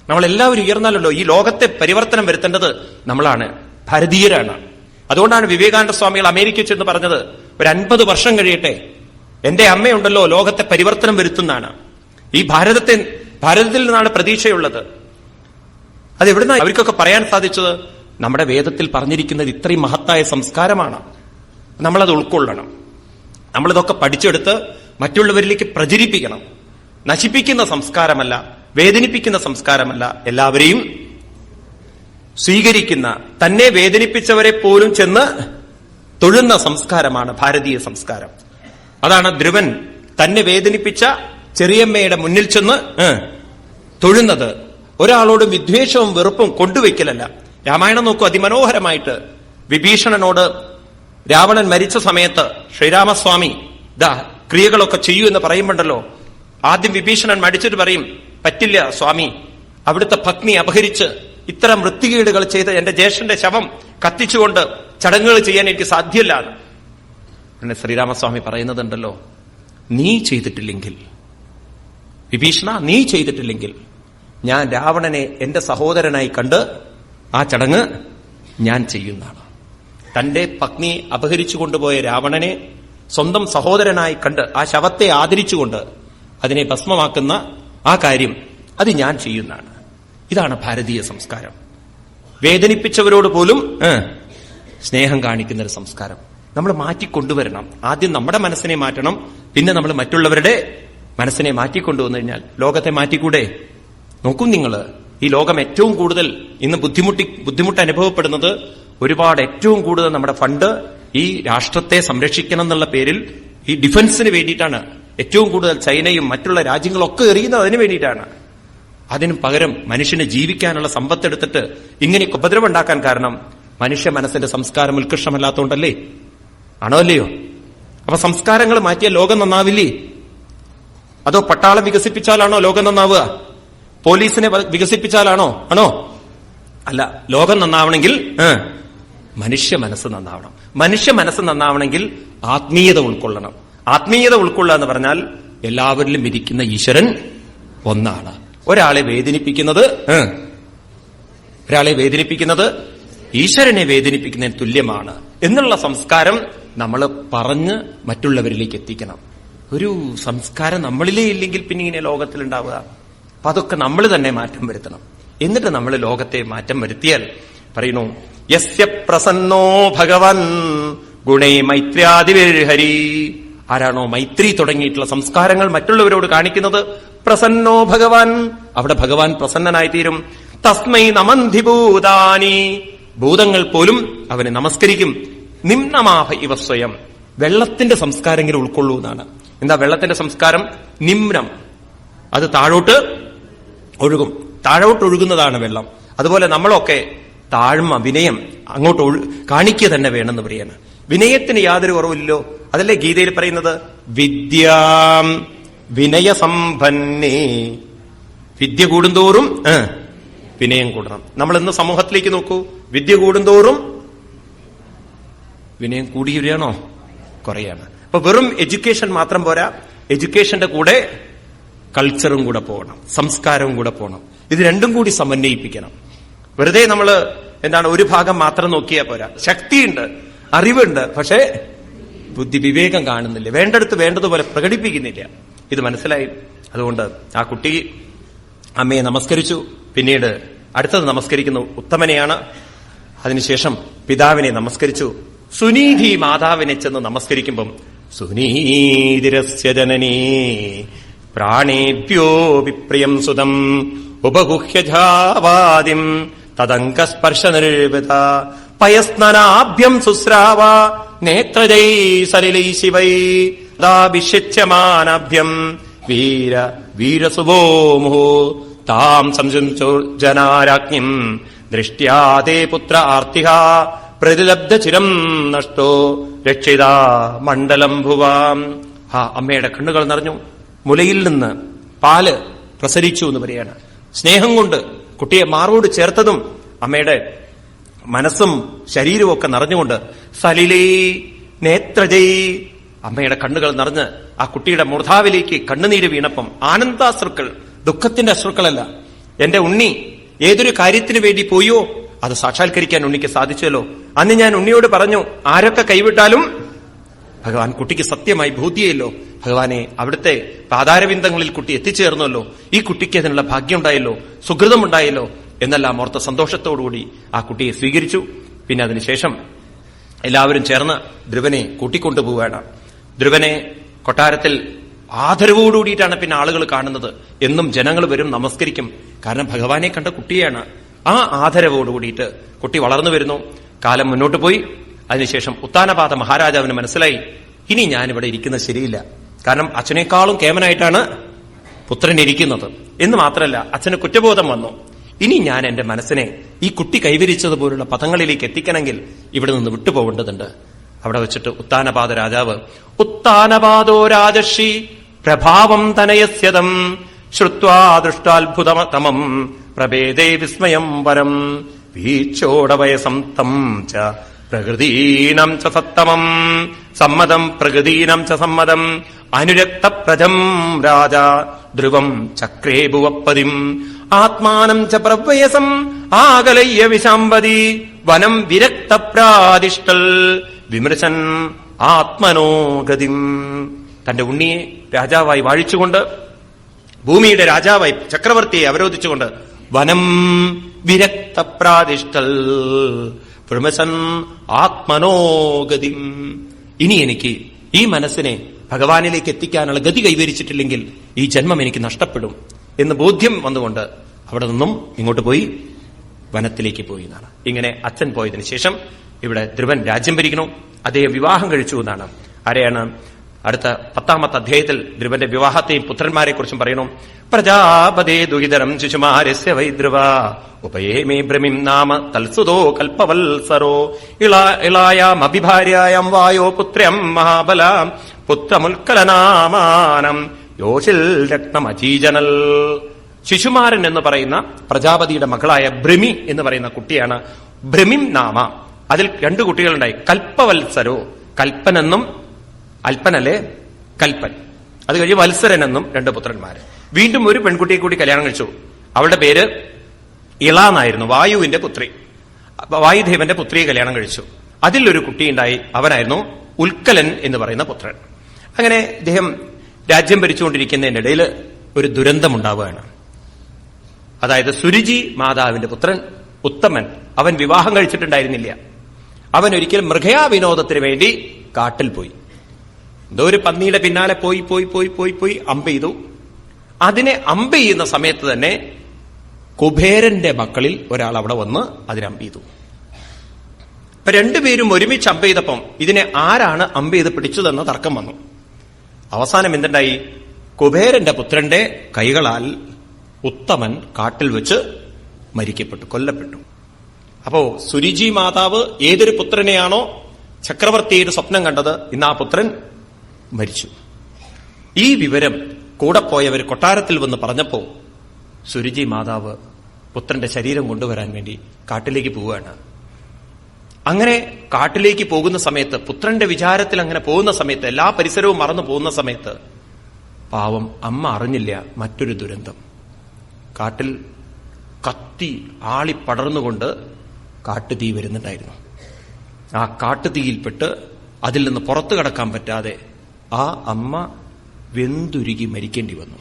നമ്മളെല്ലാവരും ഉയർന്നാലല്ലോ ഈ ലോകത്തെ പരിവർത്തനം വരുത്തേണ്ടത് നമ്മളാണ്, ഭാരതീയരാണ്. അതുകൊണ്ടാണ് വിവേകാനന്ദ സ്വാമികൾ അമേരിക്കയിൽ ചെന്ന് പറഞ്ഞത്, ഒരു 50 വർഷം കഴിയട്ടെ, എന്റെ അമ്മയുണ്ടല്ലോ ലോകത്തെ പരിവർത്തനം വരുത്തുന്നതാണ്. ഈ ഭാരതത്തിൽ നിന്നാണ് പ്രതീക്ഷയുള്ളത്. അതെവിടുന്ന അവർക്കൊക്കെ പറയാൻ സാധിച്ചത്? നമ്മുടെ വേദത്തിൽ പറഞ്ഞിരിക്കുന്നത് ഇത്രയും മഹത്തായ സംസ്കാരമാണ്. നമ്മളത് ഉൾക്കൊള്ളണം. നമ്മളിതൊക്കെ പഠിച്ചെടുത്ത് മറ്റുള്ളവരിലേക്ക് പ്രചരിപ്പിക്കണം. നശിപ്പിക്കുന്ന സംസ്കാരമല്ല, വേദനിപ്പിക്കുന്ന സംസ്കാരമല്ല, എല്ലാവരെയും സ്വീകരിക്കുന്ന, തന്നെ വേദനിപ്പിച്ചവരെ പോലും ചെന്ന് തൊഴുന്ന സംസ്കാരമാണ് ഭാരതീയ സംസ്കാരം. അതാണ് ധ്രുവൻ തന്നെ വേദനിപ്പിച്ച ചെറിയമ്മയുടെ മുന്നിൽ ചെന്ന് തൊഴുന്നത്. ഒരാളോട് വിദ്വേഷവും വെറുപ്പും കൊണ്ടുവയ്ക്കലല്ല. രാമായണം നോക്കൂ, അതിമനോഹരമായിട്ട് വിഭീഷണനോട് രാവണൻ മരിച്ച സമയത്ത് ശ്രീരാമസ്വാമി ക്രിയകളൊക്കെ ചെയ്യൂ എന്ന് പറയുമ്പോണ്ടല്ലോ, ആദ്യം വിഭീഷണൻ മടിച്ചിട്ട് പറയും, പറ്റില്ല സ്വാമി, അവിടുത്തെ പത്നി അപഹരിച്ച് ഇത്തരം വൃത്തികേടുകൾ ചെയ്ത് എന്റെ ജ്യേഷ്ഠന്റെ ശവം കത്തിച്ചുകൊണ്ട് ചടങ്ങുകൾ ചെയ്യാൻ എനിക്ക് സാധ്യമല്ല. പിന്നെ ശ്രീരാമസ്വാമി പറയുന്നതുണ്ടല്ലോ, നീ ചെയ്തിട്ടില്ലെങ്കിൽ, വിഭീഷണ നീ ചെയ്തിട്ടില്ലെങ്കിൽ ഞാൻ രാവണനെ എന്റെ സഹോദരനായി കണ്ട് ആ ചടങ്ങ് ഞാൻ ചെയ്യുന്നതാണ്. തന്റെ പത്നിയെ അപഹരിച്ചു കൊണ്ടുപോയ രാവണനെ സ്വന്തം സഹോദരനായി കണ്ട് ആ ശവത്തെ ആദരിച്ചുകൊണ്ട് അതിനെ ഭസ്മമാക്കുന്ന ആ കാര്യം അത് ഞാൻ ചെയ്യുന്നതാണ്. ഇതാണ് ഭാരതീയ സംസ്കാരം. വേദനിപ്പിച്ചവരോട് പോലും സ്നേഹം കാണിക്കുന്ന ഒരു സംസ്കാരം നമ്മൾ മാറ്റിക്കൊണ്ടുവരണം. ആദ്യം നമ്മുടെ മനസ്സിനെ മാറ്റണം, പിന്നെ നമ്മൾ മറ്റുള്ളവരുടെ മനസ്സിനെ മാറ്റിക്കൊണ്ടുവന്നു കഴിഞ്ഞാൽ ലോകത്തെ മാറ്റിക്കൂടെ? നോക്കൂ നിങ്ങൾ, ഈ ലോകം ഏറ്റവും കൂടുതൽ ഇന്ന് ബുദ്ധിമുട്ട് അനുഭവപ്പെടുന്നത് ഒരുപാട് ഏറ്റവും കൂടുതൽ നമ്മുടെ ഫണ്ട് ഈ രാഷ്ട്രത്തെ സംരക്ഷിക്കണം എന്നുള്ള പേരിൽ ഈ ഡിഫൻസിന് വേണ്ടിയിട്ടാണ് ഏറ്റവും കൂടുതൽ ചൈനയും മറ്റുള്ള രാജ്യങ്ങളൊക്കെ എറിയുന്നത് അതിനു വേണ്ടിയിട്ടാണ്. അതിനു പകരം മനുഷ്യന് ജീവിക്കാനുള്ള സമ്പത്തെടുത്തിട്ട് ഇങ്ങനെയൊക്കെ ഉപദ്രവം ഉണ്ടാക്കാൻ കാരണം മനുഷ്യ മനസ്സിന്റെ സംസ്കാരം ഉത്കൃഷ്ടമല്ലാത്തതുകൊണ്ടല്ലേ? ആണോ അല്ലയോ? അപ്പൊ സംസ്കാരങ്ങൾ മാറ്റിയ ലോകം നന്നാവില്ലേ? അതോ പട്ടാളം വികസിപ്പിച്ചാലാണോ ലോകം നന്നാവുക? പോലീസിനെ വികസിപ്പിച്ചാലാണോ? ആണോ? അല്ല. ലോകം നന്നാവണമെങ്കിൽ മനുഷ്യ മനസ്സ് നന്നാവണം. മനുഷ്യ മനസ്സ് നന്നാവണമെങ്കിൽ ആത്മീയത ഉൾക്കൊള്ളണം. ആത്മീയത ഉൾക്കൊള്ളുക എന്ന് പറഞ്ഞാൽ എല്ലാവരിലും ഇരിക്കുന്ന ഈശ്വരൻ ഒന്നാണ്. ഒരാളെ വേദനിപ്പിക്കുന്നത് ഈശ്വരനെ വേദനിപ്പിക്കുന്നതിന് തുല്യമാണ് എന്നുള്ള സംസ്കാരം നമ്മൾ പറഞ്ഞ് മറ്റുള്ളവരിലേക്ക് എത്തിക്കണം. ഒരു സംസ്കാരം നമ്മളിലേ ഇല്ലെങ്കിൽ പിന്നെ ഇങ്ങനെ ലോകത്തിലുണ്ടാവുക? അപ്പൊ അതൊക്കെ നമ്മൾ തന്നെ മാറ്റം വരുത്തണം. എന്നിട്ട് നമ്മൾ ലോകത്തെ മാറ്റം വരുത്തിയാൽ പറയുന്നു, യസ്യ പ്രസന്നോ ഭഗവൻ ഗുണേ മൈത്ര്യാദിവിർഹരി. ആരാണോ മൈത്രി തുടങ്ങിയിട്ടുള്ള സംസ്കാരങ്ങൾ മറ്റുള്ളവരോട് കാണിക്കുന്നത്, പ്രസന്നോ ഭഗവാൻ, അവിടെ ഭഗവാൻ പ്രസന്നനായിത്തീരും. തസ്മൈ നമന്തി ഭൂതാനി, ഭൂതങ്ങൾ പോലും അവനെ നമസ്കരിക്കും. നിമ്നമാഭ ഇവ സ്വയം, വെള്ളത്തിന്റെ സംസ്കാരമെങ്കിലും ഉൾക്കൊള്ളൂ എന്നാണ്. എന്താ വെള്ളത്തിന്റെ സംസ്കാരം? നിമ്നം, അത് താഴോട്ട് ഒഴുകുന്നതാണ് വെള്ളം. അതുപോലെ നമ്മളൊക്കെ താഴ്മ, വിനയം അങ്ങോട്ട് കാണിക്കുക തന്നെ വേണമെന്ന് പറയാണ്. വിനയത്തിന് യാതൊരു കുറവില്ലല്ലോ. അതല്ലേ ഗീതയിൽ പറയുന്നത്, വിദ്യാം വിനയസമ്പന്നേ. വിദ്യ കൂടുന്തോറും വിനയം കൂടണം. നമ്മൾ ഇന്ന് സമൂഹത്തിലേക്ക് നോക്കൂ, വിദ്യ കൂടുന്തോറും വിനയം കൂടിയാണോ? കുറയാണ്. അപ്പൊ വെറും എഡ്യൂക്കേഷൻ മാത്രം പോരാ, എഡ്യൂക്കേഷന്റെ കൂടെ കൾച്ചറും കൂടെ പോകണം, സംസ്കാരവും കൂടെ പോകണം. ഇത് രണ്ടും കൂടി സമന്വയിപ്പിക്കണം. വെറുതെ നമ്മൾ ഒരു ഭാഗം മാത്രം നോക്കിയാൽ പോരാ. ശക്തിയുണ്ട്, അറിവുണ്ട്, പക്ഷേ ബുദ്ധി വിവേകം കാണുന്നില്ല, വേണ്ടടുത്ത് വേണ്ടതുപോലെ പ്രകടിപ്പിക്കുന്നില്ല. ഇത് മനസ്സിലായി. അതുകൊണ്ട് ആ കുട്ടി അമ്മയെ നമസ്കരിച്ചു. പിന്നീട് അടുത്തത് നമസ്കരിക്കുന്ന ഉത്തമനെയാണ്. അതിനുശേഷം പിതാവിനെ നമസ്കരിച്ചു. സുനീതി മാതാവിനെ ചെന്ന് നമസ്കരിക്കുമ്പം സുനീതിരസ്യ ജനനീ പ്രാണേഭ്യോ വിപ്രിയം സുതം ഉപഗുഹ്യജാവാദിം തദംഗസ്പർശ നിർവൃത പയസ്നനാഭ്യം ശുശ്രാവ നേത്രജൈ സലിലൈ ശിവൈ ദാഭിഷ്യമാനാഭ്യം വീരസുഭോ മുഹു താം സംശുംസോ ജനാരാജ്ഞിം ദൃഷ്ട്യാതേ പുത്ര ആർത്തിഹ പ്രതിലബ്ധ ചിരം നഷ്ടോ രക്ഷിതാ മണ്ഡലം ഭുവാം. അമ്മയുടെ കണ്ണുകൾ നിറഞ്ഞു. മുലയിൽ നിന്ന് പാല് പ്രസരിച്ചു എന്ന് പറയാണ്. സ്നേഹം കൊണ്ട് കുട്ടിയെ മാറോട് ചേർത്തതും അമ്മയുടെ മനസ്സും ശരീരവും ഒക്കെ നിറഞ്ഞുകൊണ്ട് സലിലേ നേത്രജൈ, അമ്മയുടെ കണ്ണുകൾ നിറഞ്ഞ് ആ കുട്ടിയുടെ മൂർധാവിലേക്ക് കണ്ണുനീര് വീണപ്പം ആനന്ദാശ്രുക്കൾ, ദുഃഖത്തിന്റെ അശ്രുക്കളല്ല. എന്റെ ഉണ്ണി ഏതൊരു കാര്യത്തിന് വേണ്ടി പോയോ അത് സാക്ഷാത്കരിക്കാൻ ഉണ്ണിക്ക് സാധിച്ചല്ലോ. അന്ന് ഞാൻ ഉണ്ണിയോട് പറഞ്ഞു, ആരൊക്കെ കൈവിട്ടാലും ഭഗവാൻ കുട്ടിക്ക് സത്യമായി ബോധ്യയല്ലോ, ഭഗവാനെ അവിടുത്തെ പാതാരവിന്ദങ്ങളിൽ കുട്ടി എത്തിച്ചേർന്നല്ലോ, ഈ കുട്ടിക്ക് അതിനുള്ള ഭാഗ്യമുണ്ടായല്ലോ, സുഹൃതമുണ്ടായല്ലോ എന്നെല്ലാം ഓർത്ത സന്തോഷത്തോടുകൂടി ആ കുട്ടിയെ സ്വീകരിച്ചു. പിന്നെ അതിനുശേഷം എല്ലാവരും ചേർന്ന് ധ്രുവനെ കൂട്ടിക്കൊണ്ടുപോവുകയാണ്. ധ്രുവനെ കൊട്ടാരത്തിൽ ആദരവോടുകൂടിയിട്ടാണ് പിന്നെ ആളുകൾ കാണുന്നത്. എന്നും ജനങ്ങൾ വരും, നമസ്കരിക്കും. കാരണം ഭഗവാനെ കണ്ട കുട്ടിയാണ്. ആ ആദരവോടുകൂടിയിട്ട് കുട്ടി വളർന്നു വരുന്നു. കാലം മുന്നോട്ട് പോയി. അതിനുശേഷം ഉത്താനപാത മഹാരാജാവിന് മനസ്സിലായി, ഇനി ഞാനിവിടെ ഇരിക്കുന്നത് ശരിയില്ല. കാരണം അച്ഛനേക്കാളും കേമനായിട്ടാണ് പുത്രൻ ഇരിക്കുന്നത് എന്ന് മാത്രമല്ല, അച്ഛന് കുറ്റബോധം വന്നു. ഇനി ഞാൻ എന്റെ മനസ്സിനെ ഈ കുട്ടി കൈവരിച്ചതുപോലുള്ള പദങ്ങളിലേക്ക് എത്തിക്കണമെങ്കിൽ ഇവിടെ നിന്ന് വിട്ടുപോകേണ്ടതുണ്ട്. അവിടെ വെച്ചിട്ട് ഉത്താനപാത രാജാവ്, ഉത്താനപാദോ രാജർഷി പ്രഭാവം തനയസ്യതം ശ്രുത്വാ ദൃഷ്ടാത്ഭുതമതമം പ്രഭേദേ വിസ്മയം വരം വീക്ഷോടവയസം തം ച പ്രകൃതീനം ച സത്തമം സമ്മതം പ്രകൃതീനം ച സമ്മതം അനുരക്തപ്രജം രാജ ധ്രുവം ചക്രേ ഭുവപ്പതിം ആത്മാനം ച പ്രവയസം ആകലയ്യ വിശാംബതി വനം വിരക്തപ്രാദിഷ്ടൽ വിമൃശൻ ആത്മനോഗതിം. തന്റെ ഉണ്ണിയെ രാജാവായി വാഴിച്ചുകൊണ്ട്, ഭൂമിയുടെ രാജാവായി ചക്രവർത്തിയെ അവരോധിച്ചുകൊണ്ട്, വനം വിരക്തപ്രാദിഷ്ടൽ വിമൃശൻ ആത്മനോഗതിം. ഇനി എനിക്ക് ഈ മനസ്സിനെ ഭഗവാനിലേക്ക് എത്തിക്കാനുള്ള ഗതി കൈവരിച്ചിട്ടില്ലെങ്കിൽ ഈ ജന്മം എനിക്ക് നഷ്ടപ്പെടും എന്ന് ബോധ്യം വന്നുകൊണ്ട് അവിടെ നിന്നും ഇങ്ങോട്ട് പോയി, വനത്തിലേക്ക് പോയി എന്നാണ്. ഇങ്ങനെ അച്ഛൻ പോയതിനു ശേഷം ഇവിടെ ധ്രുവൻ രാജ്യം ഭരിക്കണം. അദ്ദേഹം വിവാഹം കഴിച്ചു എന്നാണ്. ആരെയാണ്? അടുത്ത 10ാമത്തെ അധ്യായത്തിൽ ധ്രുവന്റെ വിവാഹത്തെയും പുത്രന്മാരെ കുറിച്ചും പറയണം. പ്രജാപതേ ദുഹിതരം ശിശുമാരസ്യ വൈദ്രുവ ഉപയേമേ ഭ്രമിം നാമ തൽസുതോ കൽപ്പവത്സരോ ഇളായാം അഭിഭാര്യായം വായോ പുത്രം മഹാബലാം പുത്രമുൽക്കലനാമാനം യോശിൽ രത്നമചീജനൽ. ശിശുമാരൻ എന്ന് പറയുന്ന പ്രജാപതിയുടെ മകളായ ഭ്രമി എന്ന് പറയുന്ന കുട്ടിയാണ്. ഭ്രമിം നാമ. അതിൽ 2 കുട്ടികളുണ്ടായി. കൽപ്പവത്സരോ, കൽപ്പനെന്നും, അൽപ്പനല്ലേ കൽപ്പൻ. അത് കഴിഞ്ഞ് വത്സരൻ എന്നും 2 പുത്രന്മാര്. വീണ്ടും ഒരു പെൺകുട്ടിയെ കൂടി കല്യാണം കഴിച്ചു. അവളുടെ പേര് ഇള എന്നായിരുന്നു. വായുവിന്റെ പുത്രി, വായുദേവന്റെ പുത്രിയെ കല്യാണം കഴിച്ചു. അതിലൊരു കുട്ടിയുണ്ടായി. അവനായിരുന്നു ഉൽക്കലൻ എന്ന് പറയുന്ന പുത്രൻ. അങ്ങനെ ഇദ്ദേഹം രാജ്യം ഭരിച്ചുകൊണ്ടിരിക്കുന്നതിനിടയിൽ ഒരു ദുരന്തമുണ്ടാവുകയാണ്. അതായത് സുരുചി മാതാവിന്റെ പുത്രൻ ഉത്തമൻ, അവൻ വിവാഹം കഴിച്ചിട്ടുണ്ടായിരുന്നില്ല. അവൻ ഒരിക്കൽ മൃഗയാ വിനോദത്തിന് വേണ്ടി കാട്ടിൽ പോയി. എന്തോ ഒരു പന്നിയുടെ പിന്നാലെ പോയി പോയി പോയി പോയി പോയി അമ്പ് ചെയ്തു. അതിനെ അമ്പ് ചെയ്യുന്ന സമയത്ത് തന്നെ കുബേരന്റെ മക്കളിൽ ഒരാൾ അവിടെ വന്ന് അതിനെ അമ്പ് ചെയ്തു. ഇപ്പൊ 2 പേരും ഒരുമിച്ച് അമ്പ് ചെയ്തപ്പം ഇതിനെ ആരാണ് അമ്പ് ചെയ്ത് പിടിച്ചതെന്ന് തർക്കം വന്നു. അവസാനം എന്തുണ്ടായി? കുബേരന്റെ പുത്രന്റെ കൈകളാൽ ഉത്തമൻ കാട്ടിൽ വെച്ച് മരിക്കപ്പെട്ടു, കൊല്ലപ്പെട്ടു. അപ്പോ സുരുചി മാതാവ് ഏതൊരു പുത്രനെയാണോ ചക്രവർത്തിയുടെ സ്വപ്നം കണ്ടത്, ഇന്ന് ആ പുത്രൻ മരിച്ചു. ഈ വിവരം കൂടെ പോയവർ കൊട്ടാരത്തിൽ വന്ന് പറഞ്ഞപ്പോ സുരുചി മാതാവ് പുത്രന്റെ ശരീരം കൊണ്ടുവരാൻ വേണ്ടി കാട്ടിലേക്ക് പോവുകയാണ്. അങ്ങനെ കാട്ടിലേക്ക് പോകുന്ന സമയത്ത്, പുത്രന്റെ വിചാരത്തിൽ അങ്ങനെ പോകുന്ന സമയത്ത്, എല്ലാ പരിസരവും മറന്നു പോകുന്ന സമയത്ത് പാവം അമ്മ അറിഞ്ഞില്ല മറ്റൊരു ദുരന്തം. കാട്ടിൽ കത്തി ആളിപ്പടർന്നുകൊണ്ട് കാട്ടുതീ വരുന്നുണ്ടായിരുന്നു. ആ കാട്ടുതീയിൽപ്പെട്ട് അതിൽ നിന്ന് പുറത്തു കടക്കാൻ പറ്റാതെ ആ അമ്മ വെന്തുരുകി മരിക്കേണ്ടി വന്നു.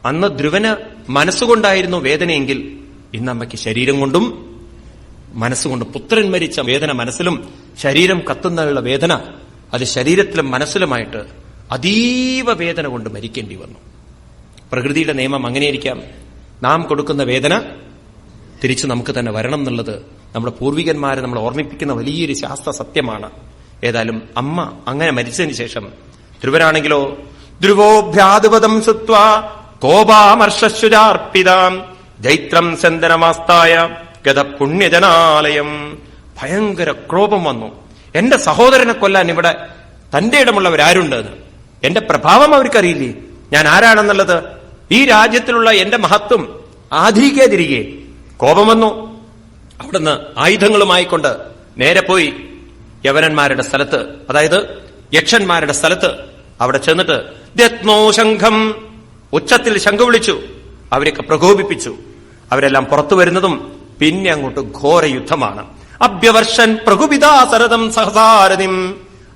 അന്ന് ധ്രുവന് മനസ്സുകൊണ്ടായിരുന്നു വേദനയെങ്കിൽ ഇന്ന് അമ്മയ്ക്ക് ശരീരം കൊണ്ടും മനസ്സുകൊണ്ടും, പുത്രൻ മരിച്ച വേദന മനസ്സിലും, ശരീരം കത്തുന്നുള്ള വേദന അത് ശരീരത്തിലും മനസ്സിലുമായിട്ട് അതീവ വേദന കൊണ്ട് മരിക്കേണ്ടി വന്നു. പ്രകൃതിയുടെ നിയമം അങ്ങനെയിരിക്കാം. നാം കൊടുക്കുന്ന വേദന തിരിച്ചു നമുക്ക് തന്നെ വരണം എന്നുള്ളത് നമ്മുടെ പൂർവികന്മാരെ നമ്മൾ ഓർമ്മിപ്പിക്കുന്ന വലിയൊരു ശാസ്ത്ര സത്യമാണ്. ഏതായാലും അമ്മ അങ്ങനെ മരിച്ചതിന് ശേഷം ധ്രുവനാണെങ്കിലോ, ധ്രുവോഭ്യാതുപദം സുത്വാ കോപാമർഷുജാർപ്പിതാം ജൈത്രം ചന്ദനമാസ്തായ ഗത പുണ്യജനാലയം. ഭയങ്കര ക്രോപം വന്നു. എന്റെ സഹോദരനെ കൊല്ലാൻ ഇവിടെ തന്റെ ഇടമുള്ളവരാരുണ്ട്? എന്റെ പ്രഭാവം അവർക്കറിയില്ലേ? ഞാൻ ആരാണെന്നുള്ളത്? ഈ രാജ്യത്തിലുള്ള എന്റെ മഹത്വം ആദരിക്കാതിരിക്കെ കോപം വന്നു. അവിടുന്ന് ആയുധങ്ങളുമായിക്കൊണ്ട് നേരെ പോയി യവനന്മാരുടെ സ്ഥലത്ത്, അതായത് യക്ഷന്മാരുടെ സ്ഥലത്ത് അവിടെ ചെന്നിട്ട് ദത്നോ ശംഖം, ഉച്ചത്തിൽ ശംഖ വിളിച്ചു. അവരെയൊക്കെ പ്രകോപിപ്പിച്ചു. അവരെല്ലാം പുറത്തു വരുന്നതും പിന്നെ അങ്ങോട്ട് ഘോര യുദ്ധമാണ്. അഭ്യവർഷൻ പ്രകുപിതാ സരതം സഹസാരതിം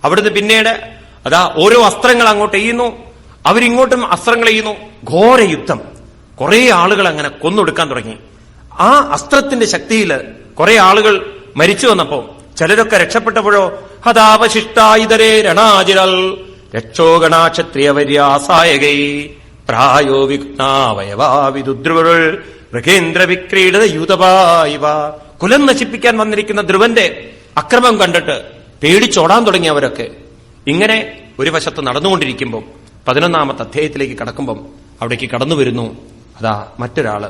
അവിടുന്ന് പിന്നീട് അതാ ഓരോ അസ്ത്രങ്ങൾ അങ്ങോട്ട് എയ്യുന്നു, അവരിങ്ങോട്ടും അസ്ത്രങ്ങൾ എയ്യുന്നു. ഘോര യുദ്ധം. കുറെ ആളുകൾ അങ്ങനെ കൊന്നൊടുക്കാൻ തുടങ്ങി. ആ അസ്ത്രത്തിന്റെ ശക്തിയിൽ കുറെ ആളുകൾ മരിച്ചു വന്നപ്പോ ചിലരൊക്കെ രക്ഷപ്പെട്ടപ്പോഴോ ഹതാവശിഷ്ടായുധരേ രണാജിരൽ രക്ഷോഗണാക്ഷത്രിയവര്യാസായകൈ പ്രായോ വിഘ്നാവയവാവിദുദ്രുവൾ മൃഗേന്ദ്ര വിക്രീഡിത യൂതപായിവ. കുലം നശിപ്പിക്കാൻ വന്നിരിക്കുന്ന ധ്രുവന്റെ അക്രമം കണ്ടിട്ട് പേടിച്ചോടാൻ തുടങ്ങിയവരൊക്കെ ഇങ്ങനെ ഒരു വശത്ത് നടന്നുകൊണ്ടിരിക്കുമ്പോൾ 11-ാമത്തെ അധ്യായത്തിലേക്ക് കടക്കുമ്പം അവിടേക്ക് കടന്നു വരുന്നു അതാ മറ്റൊരാള്.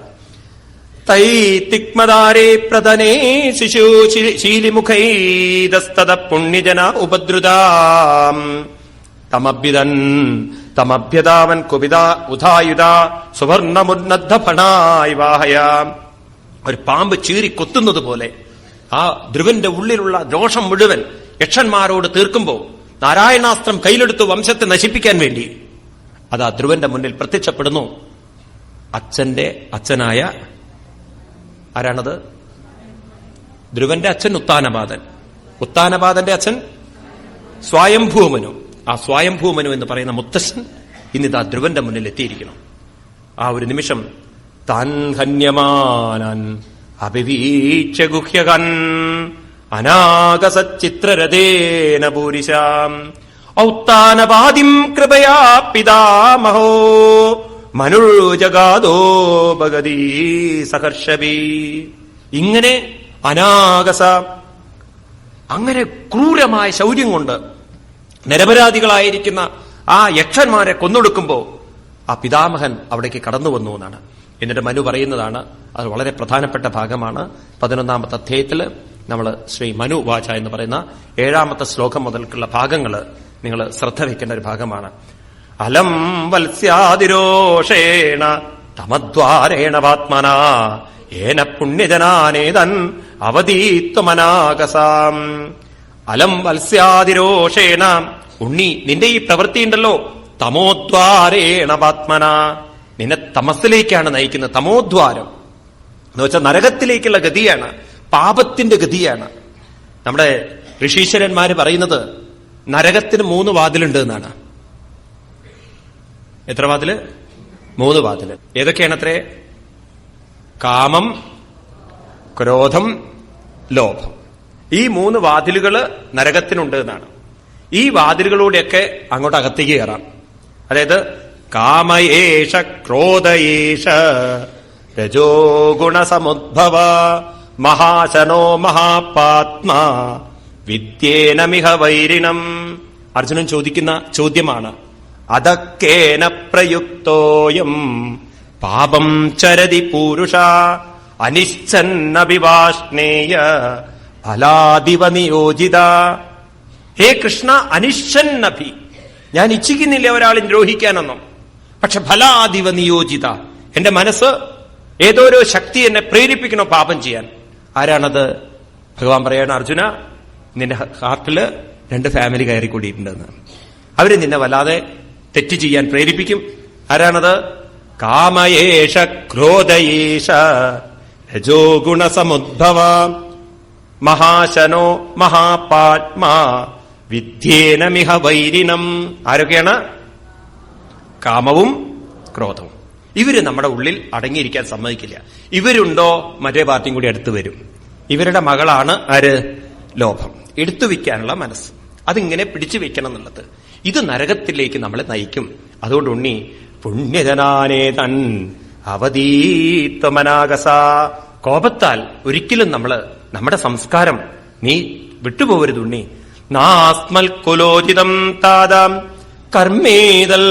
തൈ തിക്മദാരേ പ്രതനേ ശിശു ശീലിമുഖൈതസ്തത പുണ്യജന ഉപദ്രുതാം തമഭ്യതൻ തമഭ്യതാവൻ കുപിത ഉദായുധ സുവർണമുന്നദ്ധ ഫണായി വാഹയാം. ഒരു പാമ്പ് ചീറി കൊത്തുന്നത് പോലെ ആ ധ്രുവന്റെ ഉള്ളിലുള്ള ദോഷം മുഴുവൻ യക്ഷന്മാരോട് തീർക്കുമ്പോ നാരായണാസ്ത്രം കയ്യിലെടുത്ത് വംശത്തെ നശിപ്പിക്കാൻ വേണ്ടി അതാ ധ്രുവന്റെ മുന്നിൽ പ്രത്യക്ഷപ്പെടുന്നു അച്ഛന്റെ അച്ഛനായ ആരാണത്? ധ്രുവന്റെ അച്ഛൻ ഉത്താനപാദൻ. ഉത്താനപാദന്റെ അച്ഛൻ സ്വായംഭൂമനു. ആ സ്വായംഭൂമനു എന്ന് പറയുന്ന മുത്തശ്ശൻ ഇന്നിതാ ധ്രുവന്റെ മുന്നിൽ എത്തിയിരിക്കണം. ആ ഒരു നിമിഷം താൻ ഹന്യമാനൻ അഭിവീക്ഷ്യ ഗുഹ്യകൻ അനാഗസച്ചിത്രരഥേന പൂരിശാം ഔത്താനപാദിം കൃപയാ പിതാമഹോ മനുജഗാദോ ഭഗതീ സഹർഷവീ. ഇങ്ങനെ അനാഗസ അങ്ങനെ ക്രൂരമായ ശൗര്യം കൊണ്ട് നിരപരാധികളായിരിക്കുന്ന ആ യക്ഷന്മാരെ കൊന്നൊടുക്കുമ്പോ ആ പിതാമഹൻ അവിടേക്ക് കടന്നു വന്നു എന്നാണ്. എന്നിട്ട് മനു പറയുന്നതാണ്, അത് വളരെ പ്രധാനപ്പെട്ട ഭാഗമാണ്. 11-ാമത്തെ അധ്യായത്തിൽ നമ്മൾ ശ്രീ മനു വാച എന്ന് പറയുന്ന 7-ാമത്തെ ശ്ലോകം മുതൽക്കുള്ള ഭാഗങ്ങൾ നിങ്ങൾ ശ്രദ്ധ വയ്ക്കേണ്ട ഒരു ഭാഗമാണ്. അലം വത്സ്യാതിരോഷേണ തമദ്വാരേണ പാത്മന ഏന പുണ്യജനാനേതൻ അവധീത്വമനാകസാം. അലം വത്സ്യാതിരോഷേണ, ഉണ്ണി നിന്റെ ഈ പ്രവൃത്തിയുണ്ടല്ലോ, തമോദ്വാരേണ പാത്മന, നിന്നെ തമസിലേക്കാണ് നയിക്കുന്നത്. തമോദ്വാരം എന്ന് വെച്ചാൽ നരകത്തിലേക്കുള്ള ഗതിയാണ്, പാപത്തിന്റെ ഗതിയാണ്. നമ്മുടെ ഋഷീശ്വരന്മാര് പറയുന്നത് നരകത്തിന് 3 വാതിലുണ്ട് എന്നാണ്. എത്ര വാതില്? 3 വാതില്. ഏതൊക്കെയാണത്രേ? കാമം, ക്രോധം, ലോഭം. ഈ 3 വാതിലുകള് നരകത്തിനുണ്ട് എന്നാണ്. ഈ വാതിലുകളൂടെയൊക്കെ അങ്ങോട്ട് അകത്തേക്ക് കയറാം. അതായത് കാമയേഷ ക്രോധയേഷ രജോ ഗുണസമുദ്ഭവ മഹാശനോ മഹാപാത്മാ വിദ്യേനമിഹ വൈരിണം. അർജുനൻ ചോദിക്കുന്ന ചോദ്യമാണ്. അദക്കേന പ്രയുക്തോയം പാപം ചരതി പൂരുഷ അനിശ്ചന്നഭിവാഷ്ണേയ ഫലാദിവ നിയോജിത. ഹേ കൃഷ്ണ, അനിശ്ചന്നഭി, ഞാൻ ഇച്ഛിക്കുന്നില്ല ഒരാളെ ദ്രോഹിക്കാനൊന്നും, പക്ഷെ ഫലാദിവ നിയോജിത, എന്റെ മനസ്സ് ഏതോരോ ശക്തി എന്നെ പ്രേരിപ്പിക്കണോ പാപം ചെയ്യാൻ. ആരാണത്? ഭഗവാൻ പറയാണ്, അർജുന, നിന്റെ ഹാർട്ടില് 2 ഫാമിലി കയറിക്കൂടിയിട്ടുണ്ടെന്ന്. അവര് നിന്നെ വല്ലാതെ തെറ്റ് ചെയ്യാൻ പ്രേരിപ്പിക്കും. ആരാണത്? കാമയേഷ ക്രോധയേഷ രജോ ഗുണസമുദ്ഭവ മഹാശനോ മഹാപാത്മാ വിദ്യേനമിഹ വൈരിണം. ആരൊക്കെയാണ്? കാമവും ക്രോധവും. ഇവര് നമ്മുടെ ഉള്ളിൽ അടങ്ങിയിരിക്കാൻ സമ്മതിക്കില്ല. ഇവരുണ്ടോ മറ്റേ പാർട്ടിയും കൂടി അടുത്ത് വരും. ഇവരുടെ മകളാണ് ആര്? ലോഭം. എടുത്തു വെക്കാനുള്ള മനസ്സ്, അതിങ്ങനെ പിടിച്ചു വെക്കണം എന്നുള്ളത്. ഇത് നരകത്തിലേക്ക് നമ്മളെ നയിക്കും. അതുകൊണ്ട് ഉണ്ണി, പുണ്യജനാനേ തൻ അവധീത്വമനാകസ, കോപത്താൽ ഒരിക്കലും നമ്മുടെ സംസ്കാരം നീ വിട്ടുപോകരുത് ഉണ്ണി. നാസ്മൽ കുലോചിതം താതാം കർമ്മേതൽ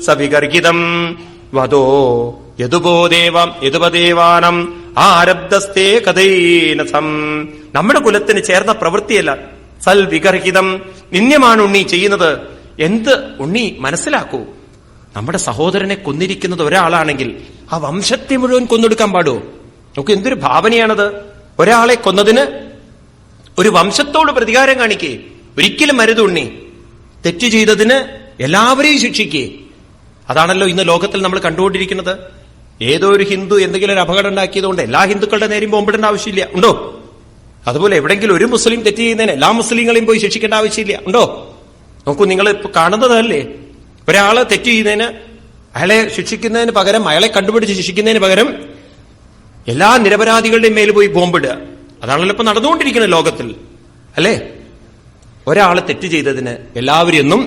സവിഗർഹിതം വധോ യദുപദേവാനം ആരബ്ധസ്തേ കഥൈനസം. നമ്മുടെ കുലത്തിന് ചേർന്ന പ്രവൃത്തിയല്ല, സൽ വിഗർഹിതം, നിന്ദ്യമാണ് ഉണ്ണി ചെയ്യുന്നത്. എന്ത് ഉണ്ണി മനസ്സിലാക്കൂ, നമ്മുടെ സഹോദരനെ കൊന്നിരിക്കുന്നത് ഒരാളാണെങ്കിൽ ആ വംശത്തെ മുഴുവൻ കൊന്നൊടുക്കാൻ പാടുമോ? നമുക്ക് എന്തൊരു ഭാവനയാണത്. ഒരാളെ കൊന്നതിന് ഒരു വംശത്തോട് പ്രതികാരം കാണിക്കേ? ഒരിക്കലും അരുത് ഉണ്ണി. തെറ്റു ചെയ്തതിന് എല്ലാവരെയും ശിക്ഷിക്കേ. അതാണല്ലോ ഇന്ന് ലോകത്തിൽ നമ്മൾ കണ്ടുകൊണ്ടിരിക്കുന്നത്. ഏതോ ഒരു ഹിന്ദു എന്തെങ്കിലും ഒരു അപകടം ഉണ്ടാക്കിയതുകൊണ്ട് എല്ലാ ഹിന്ദുക്കളുടെ നേരെയും ബോംബിടേണ്ട ആവശ്യമില്ല, ഉണ്ടോ? അതുപോലെ എവിടെയെങ്കിലും ഒരു മുസ്ലിം തെറ്റ് ചെയ്യുന്നതിന് എല്ലാ മുസ്ലിങ്ങളെയും പോയി ശിക്ഷിക്കേണ്ട ആവശ്യമില്ല, ഉണ്ടോ? നോക്കൂ, നിങ്ങൾ ഇപ്പൊ കാണുന്നതല്ലേ, ഒരാള് തെറ്റ് ചെയ്യുന്നതിന് അയാളെ ശിക്ഷിക്കുന്നതിന് പകരം, അയാളെ കണ്ടുപിടിച്ച് ശിക്ഷിക്കുന്നതിന് പകരം എല്ലാ നിരപരാധികളുടെയും മേൽ പോയി ബോംബിടുക. അതാണല്ലോ ഇപ്പൊ നടന്നുകൊണ്ടിരിക്കുന്നത് ലോകത്തിൽ, അല്ലേ? ഒരാള് തെറ്റ് ചെയ്തതിന് എല്ലാവരും ഒന്നും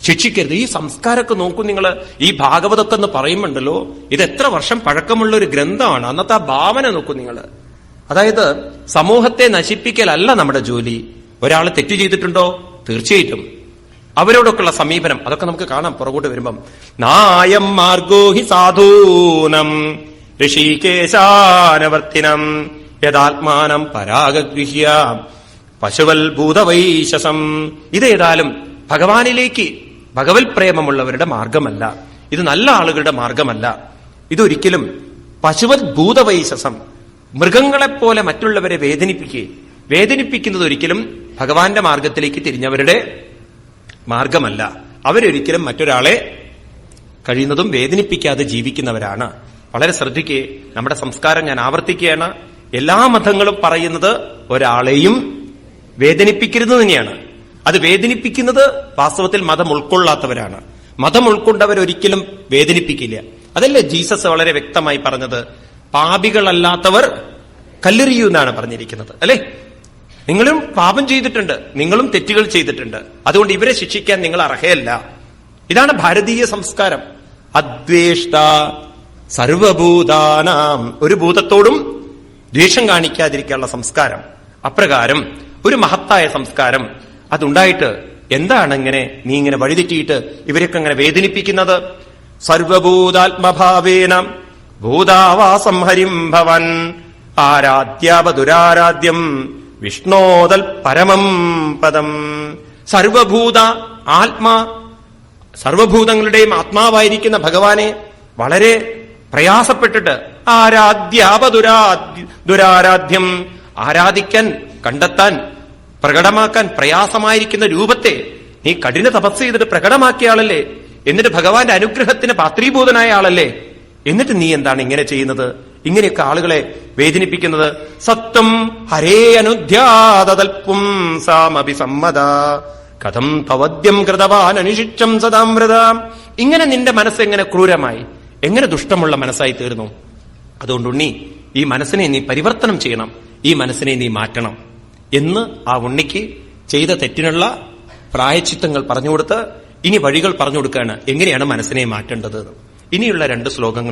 ശിക്ഷിക്കരുത്. ഈ സംസ്കാരമൊക്കെ നോക്കൂ നിങ്ങൾ. ഈ ഭാഗവതമൊക്കെ എന്ന് പറയുമ്പോണ്ടല്ലോ, ഇത് എത്ര വർഷം പഴക്കമുള്ള ഒരു ഗ്രന്ഥമാണ്. അന്നത്തെ ആ ഭാവന നോക്കൂ നിങ്ങൾ. അതായത് സമൂഹത്തെ നശിപ്പിക്കലല്ല നമ്മുടെ ജോലി. ഒരാൾ തെറ്റ് ചെയ്തിട്ടുണ്ടോ, തീർച്ചയായിട്ടും അവരോടൊക്കെയുള്ള സമീപനം അതൊക്കെ നമുക്ക് കാണാം പുറകോട്ട് വരുമ്പം. നായം മാർഗോ ഹി സാധൂനം ഋഷികേശാനവർത്തിനം യഥാത്മാനം പരാഗഗൃഹ്യ പശുവൽ ഭൂതവൈശസം. ഇതേതായാലും ഭഗവാനിലേക്ക് ഭഗവത് പ്രേമമുള്ളവരുടെ മാർഗമല്ല, ഇത് നല്ല ആളുകളുടെ മാർഗമല്ല. ഇതൊരിക്കലും പശുവത് ഭൂതവൈശസം, മൃഗങ്ങളെപ്പോലെ മറ്റുള്ളവരെ വേദനിപ്പിക്കുന്നത് ഒരിക്കലും ഭഗവാന്റെ മാർഗത്തിലേക്ക് തിരിഞ്ഞവരുടെ മാർഗമല്ല. അവരൊരിക്കലും മറ്റൊരാളെ കഴിയുന്നതും വേദനിപ്പിക്കാതെ ജീവിക്കുന്നവരാണ്. വളരെ ശ്രദ്ധിക്കേ, നമ്മുടെ സംസ്കാരം ഞാൻ ആവർത്തിക്കുകയാണ്, എല്ലാ മതങ്ങളും പറയുന്നത് ഒരാളെയും വേദനിപ്പിക്കരുത് തന്നെയാണ്. അത് വേദനിപ്പിക്കുന്നത് വാസ്തവത്തിൽ മതം ഉൾക്കൊള്ളാത്തവരാണ്. മതം ഉൾക്കൊണ്ടവരൊരിക്കലും വേദനിപ്പിക്കില്ല. അതല്ലേ ജീസസ് വളരെ വ്യക്തമായി പറഞ്ഞത്, പാപികളല്ലാത്തവർ കല്ലെറിയൂ എന്നാണ് പറഞ്ഞിരിക്കുന്നത്, അല്ലെ? നിങ്ങളും പാപം ചെയ്തിട്ടുണ്ട്, നിങ്ങളും തെറ്റുകൾ ചെയ്തിട്ടുണ്ട്, അതുകൊണ്ട് ഇവരെ ശിക്ഷിക്കാൻ നിങ്ങൾ അർഹയല്ല. ഇതാണ് ഭാരതീയ സംസ്കാരം. അദ്വേഷ്ട സർവഭൂതാനാം, ഒരു ഭൂതത്തോടും ദ്വേഷം കാണിക്കാതിരിക്കാനുള്ള സംസ്കാരം. അപ്രകാരം ഒരു മഹത്തായ സംസ്കാരം അതുണ്ടായിട്ട് എന്താണ് നീ ഇങ്ങനെ വഴിതെറ്റിയിട്ട് ഇവരൊക്കെ അങ്ങനെ വേദനിപ്പിക്കുന്നത്? സർവഭൂതാത്മഭാവേന ഭൂതാവാസം ഹരിം ഭവൻ ആരാധ്യാവദുരാരാധ്യം വിഷ്ണോദൽ പരമം പദം. സർവഭൂത ആത്മാ, സർവഭൂതങ്ങളുടെയും ആത്മാവായിരിക്കുന്ന ഭഗവാനെ വളരെ പ്രയാസപ്പെട്ടിട്ട് ആരാധ്യാവദുരാരാധ്യം, ആരാധിക്കാൻ, കണ്ടെത്താൻ, പ്രകടമാക്കാൻ പ്രയാസമായിരിക്കുന്ന രൂപത്തെ നീ കഠിന തപസ് ചെയ്തിട്ട് പ്രകടമാക്കിയ ആളല്ലേ? എന്നിട്ട് ഭഗവാന്റെ അനുഗ്രഹത്തിന് പാത്രീഭൂതനായ ആളല്ലേ? എന്നിട്ട് നീ എന്താണ് ഇങ്ങനെ ചെയ്യുന്നത്? ഇങ്ങനെയൊക്കെ ആളുകളെ വേദനിപ്പിക്കുന്നത്? സത്വം ഹരേ അനുധ്യാതൽപും സാമഭിസമ്മത കഥം തവദ്യം കൃതവാൻ അനിഷിക്ഷം സദാമൃത. ഇങ്ങനെ നിന്റെ മനസ്സെങ്ങനെ ക്രൂരമായി, എങ്ങനെ ദുഷ്ടമുള്ള മനസ്സായി തീർന്നു? അതുകൊണ്ട് ഉണ്ണി, ഈ മനസ്സിനെ നീ പരിവർത്തനം ചെയ്യണം, ഈ മനസ്സിനെ നീ മാറ്റണം എന്ന് ആ ഉണ്ണിക്ക് ചെയ്ത തെറ്റിനുള്ള പ്രായച്ചിത്തങ്ങൾ പറഞ്ഞുകൊടുത്ത് ഇനി വഴികൾ പറഞ്ഞു കൊടുക്കുകയാണ്, എങ്ങനെയാണ് മനസ്സിനെ മാറ്റേണ്ടത്. ഇനിയുള്ള 2 ശ്ലോകങ്ങൾ